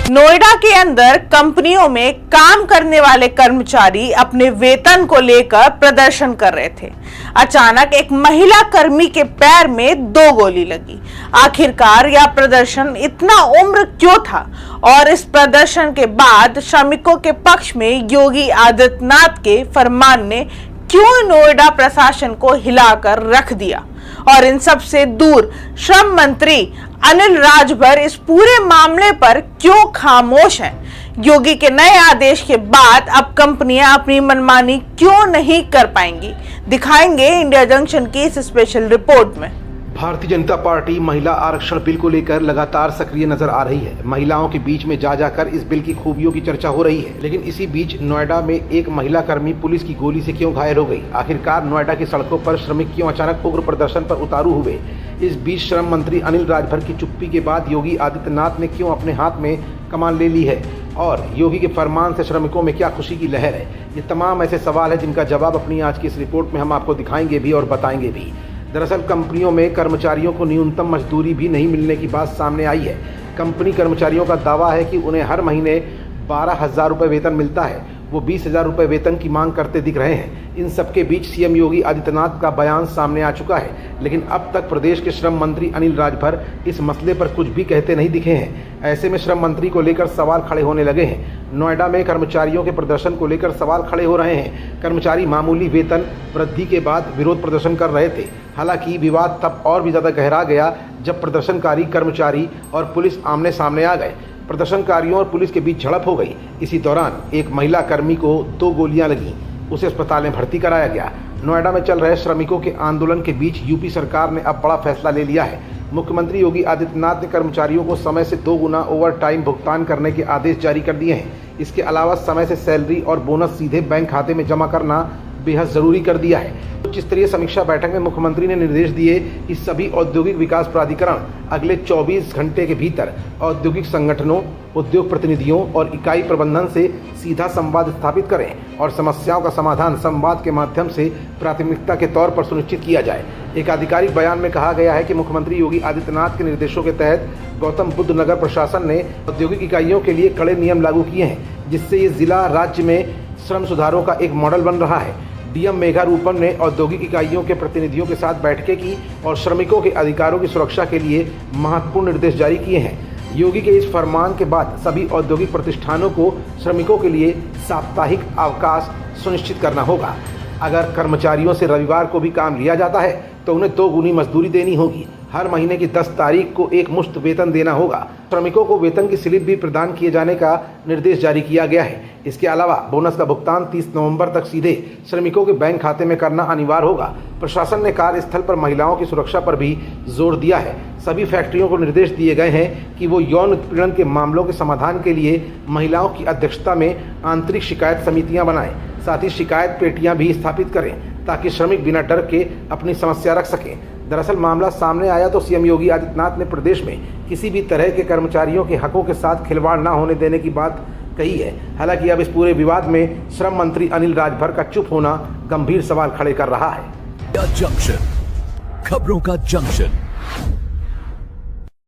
नोएडा के अंदर कंपनियों में काम करने वाले कर्मचारी अपने वेतन को लेकर प्रदर्शन कर रहे थे। अचानक एक महिला कर्मी के पैर में 2 गोली लगी। आखिरकार यह प्रदर्शन इतना उम्र क्यों था और इस प्रदर्शन के बाद श्रमिकों के पक्ष में योगी आदित्यनाथ के फरमान ने क्यों नोएडा प्रशासन को हिलाकर रख दिया और इन सब से दूर श्रम मंत्री अनिल राजभर इस पूरे मामले पर क्यों खामोश हैं? योगी के नए आदेश के बाद अब कंपनियां अपनी मनमानी क्यों नहीं कर पाएंगी? दिखाएंगे इंडिया जंक्शन की इस स्पेशल रिपोर्ट में। भारतीय जनता पार्टी महिला आरक्षण बिल को लेकर लगातार सक्रिय नजर आ रही है। महिलाओं के बीच में जा जाकर इस बिल की खूबियों की चर्चा हो रही है। लेकिन इसी बीच नोएडा में एक महिला कर्मी पुलिस की गोली से क्यों घायल हो गई? आखिरकार नोएडा की सड़कों पर श्रमिक क्यों अचानक उग्र प्रदर्शन पर उतारू हुए? इस बीच श्रम मंत्री अनिल राजभर की चुप्पी के बाद योगी आदित्यनाथ ने क्यों अपने हाथ में कमान ले ली है और योगी के फरमान से श्रमिकों में क्या खुशी की लहर है? ये तमाम ऐसे सवाल है जिनका जवाब अपनी आज की इस रिपोर्ट में हम आपको दिखाएंगे भी और बताएंगे भी। दरअसल कंपनियों में कर्मचारियों को न्यूनतम मजदूरी भी नहीं मिलने की बात सामने आई है। कंपनी कर्मचारियों का दावा है कि उन्हें हर महीने 12,000 रुपये वेतन मिलता है। वो 20,000 रुपये वेतन की मांग करते दिख रहे हैं। इन सबके बीच सीएम योगी आदित्यनाथ का बयान सामने आ चुका है, लेकिन अब तक प्रदेश के श्रम मंत्री अनिल राजभर इस मसले पर कुछ भी कहते नहीं दिखे हैं। ऐसे में श्रम मंत्री को लेकर सवाल खड़े होने लगे हैं। नोएडा में कर्मचारियों के प्रदर्शन को लेकर सवाल खड़े हो रहे हैं। कर्मचारी मामूली वेतन वृद्धि के बाद विरोध प्रदर्शन कर रहे थे। हालांकि विवाद तब और भी ज़्यादा गहरा गया जब प्रदर्शनकारी कर्मचारी और पुलिस आमने सामने आ गए। प्रदर्शनकारियों और पुलिस के बीच झड़प हो गई। इसी दौरान एक महिला कर्मी को 2 गोलियां लगीं। उसे अस्पताल में भर्ती कराया गया। नोएडा में चल रहे श्रमिकों के आंदोलन के बीच यूपी सरकार ने अब बड़ा फैसला ले लिया है। मुख्यमंत्री योगी आदित्यनाथ ने कर्मचारियों को समय से 2 गुना ओवर टाइम भुगतान करने के आदेश जारी कर दिए हैं। इसके अलावा समय से सैलरी और बोनस सीधे बैंक खाते में जमा करना बेहद ज़रूरी कर दिया है। उच्च स्तरीय समीक्षा बैठक में मुख्यमंत्री ने निर्देश दिए कि सभी औद्योगिक विकास प्राधिकरण अगले 24 घंटे के भीतर औद्योगिक संगठनों, उद्योग प्रतिनिधियों और इकाई प्रबंधन से सीधा संवाद स्थापित करें और समस्याओं का समाधान संवाद के माध्यम से प्राथमिकता के तौर पर सुनिश्चित किया जाए। एक आधिकारिक बयान में कहा गया है कि मुख्यमंत्री योगी आदित्यनाथ के निर्देशों के तहत गौतम बुद्ध नगर प्रशासन ने औद्योगिक इकाइयों के लिए कड़े नियम लागू किए हैं, जिससे ये जिला राज्य में श्रम सुधारों का एक मॉडल बन रहा है। डीएम मेघारूपम ने औद्योगिक इकाइयों के प्रतिनिधियों के साथ बैठकें की और श्रमिकों के अधिकारों की सुरक्षा के लिए महत्वपूर्ण निर्देश जारी किए हैं। योगी के इस फरमान के बाद सभी औद्योगिक प्रतिष्ठानों को श्रमिकों के लिए साप्ताहिक अवकाश सुनिश्चित करना होगा। अगर कर्मचारियों से रविवार को भी काम लिया जाता है तो उन्हें 2 गुनी मजदूरी देनी होगी। हर महीने की 10 तारीख को एक मुश्त वेतन देना होगा। श्रमिकों को वेतन की स्लिप भी प्रदान किए जाने का निर्देश जारी किया गया है। इसके अलावा बोनस का भुगतान 30 नवंबर तक सीधे श्रमिकों के बैंक खाते में करना अनिवार्य होगा। प्रशासन ने कार्यस्थल पर महिलाओं की सुरक्षा पर भी जोर दिया है। सभी फैक्ट्रियों को निर्देश दिए गए हैं कि वो यौन उत्पीड़न के मामलों के समाधान के लिए महिलाओं की अध्यक्षता में आंतरिक शिकायत समितियां बनाएं। साथ ही शिकायत पेटियां भी स्थापित करें ताकि श्रमिक बिना डर के अपनी समस्या रख सकें। दरअसल मामला सामने आया तो सीएम योगी आदित्यनाथ ने प्रदेश में किसी भी तरह के कर्मचारियों के हकों के साथ खिलवाड़ न होने देने की बात कही है। हालांकि अब इस पूरे विवाद में श्रम मंत्री अनिल राजभर का चुप होना गंभीर सवाल खड़े कर रहा है। जंक्शन, खबरों का जंक्शन।